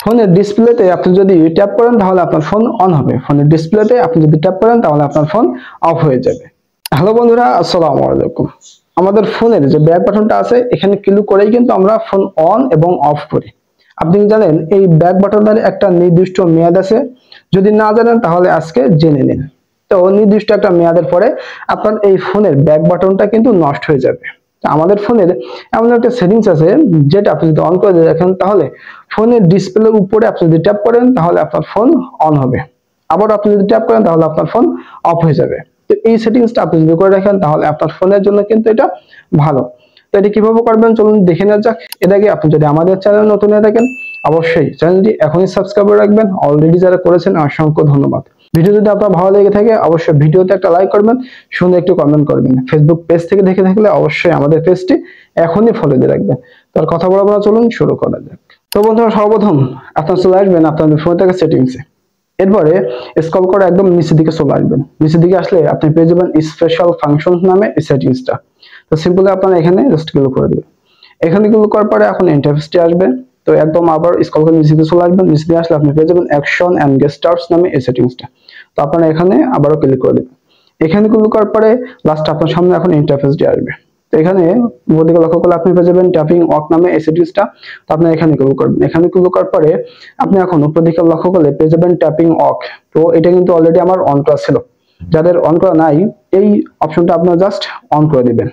ফোনের ডিসপ্লেতে আপনি যদি ট্যাপ করেন তাহলে আপনার ফোন অন হবে, ফোনের ডিসপ্লেতে আপনি যদি ট্যাপ করেন তাহলে আপনার ফোন অফ হয়ে যাবে। হ্যালো বন্ধুরা, আসসালামু আলাইকুম। আমাদের ফোনের যে ব্যাক বাটনটা আছে এখানে ক্লিক করেই কিন্তু আমরা ফোন অন এবং অফ করি। আপনি কি জানেন এই ব্যাক বাটনের একটা নির্দিষ্ট মেয়াদ আছে? যদি না জানেন তাহলে আজকে জেনে নিন। তো নির্দিষ্ট একটা মেয়াদের পরে আপনার এই ফোনের ব্যাক বাটনটা কিন্তু নষ্ট হয়ে যাবে। আমাদের ফোনের এমন একটা সেটিংস আছে যেটা আপনি যদি অন করে রাখেন তাহলে ফোনের ডিসপ্লের উপরে আপনি যদি ট্যাপ করেন তাহলে আপনার ফোন অন হবে, আবার আপনি যদি ট্যাপ করেন তাহলে আপনার ফোন অফ হয়ে যাবে। তো এই সেটিংসটা আপনি যদি করে রাখেন তাহলে আপনার ফোনের জন্য কিন্তু এটা ভালো। তো এটা কিভাবে করবেন চলুন দেখে নেওয়া যাক। এর আগে আপনি যদি আমাদের চ্যানেল নতুন হয়ে থাকেন অবশ্যই চ্যানেলটি এখনই সাবস্ক্রাইব করে রাখবেন। অলরেডি যারা করেছেন অসংখ্য ধন্যবাদ। ভিডিও যদি আপনার ভালো লেগে থাকে অবশ্যই ভিডিওতে একটা লাইক করবেন, সুন্দর একটু কমেন্ট করবেন। ফেসবুক পেজ থেকে দেখে থাকলে অবশ্যই আমাদের পেজটি এখনই ফলো দিয়ে রাখবেন। তো আর কথা বলা চলুন শুরু করা যাক। তো বন্ধুরা সর্বপ্রথম আপনারা চলে আসবেন আপনাদের ফোন থেকে সেটিংসে, এরপরে স্ক্রল করে একদম নিচের দিকে চলে আসবেন। নিচের দিকে আসলে আপনি পেয়ে যাবেন স্পেশাল ফাংশন নামে এই সেটিংসটা। তো সিম্পলি আপনারা এখানে জাস্ট ক্লিক করে দিবেন। এখানে ক্লিক করার পরে এখন ইন্টারফেসটি আসবে। তো একদম আবার স্ক্রল করে নিচে চলে আসবেন। নিচে দিয়ে আসলে আপনি পেয়ে যাবেন অ্যাকশন এন্ড গেস্টার্স নামে এই সেটিংসটা। তো আপনারা এখানে আবারও ক্লিক করে দিবেন। এখানে ক্লিক করার পরে লাস্ট আপনার সামনে এখন ইন্টারফেসটি আসবে। তো এখানে ওদিকে লক্ষ্য করলে আপনি পেয়ে যাবেন ট্যাপিং ওয়াক নামে এই সেটিংসটা। তো আপনি এখানে ক্লিক করবেন। এখানে ক্লিক করার পরে আপনি এখন উপর দিকে লক্ষ্য করলে পেয়ে যাবেন ট্যাপিং ওয়াক। তো এটা কিন্তু অলরেডি আমার অন করা ছিল, যাদের অন করা নাই এই অপশনটা আপনারা জাস্ট অন করে দিবেন।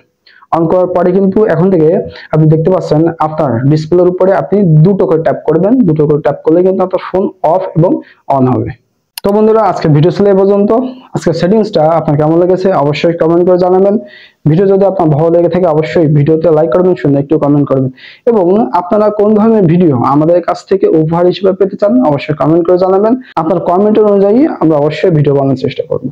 অন করার পরে কিন্তু এখন থেকে আপনি দেখতে পাচ্ছেন আপনার ডিসপ্লের উপরে আপনি দুটো করে ট্যাপ করবেন। দুটো করে ট্যাপ করলে কিন্তু আপনার ফোন অফ এবং অন হবে। তো বন্ধুরা আজকে ভিডিও ছিল এই পর্যন্ত। আজকের সেটিংসটা আপনার কেমন লেগেছে অবশ্যই কমেন্ট করে জানাবেন। ভিডিও যদি আপনার ভালো লেগে থাকে অবশ্যই ভিডিওতে লাইক করবেন, সুন্দর একটু কমেন্ট করবেন। এবং আপনারা কোন ধরনের ভিডিও আমাদের কাছ থেকে উপহার হিসেবে পেতে চান অবশ্যই কমেন্ট করে জানাবেন। আপনার কমেন্ট অনুযায়ী আমরা অবশ্যই ভিডিও বানানোর চেষ্টা করব।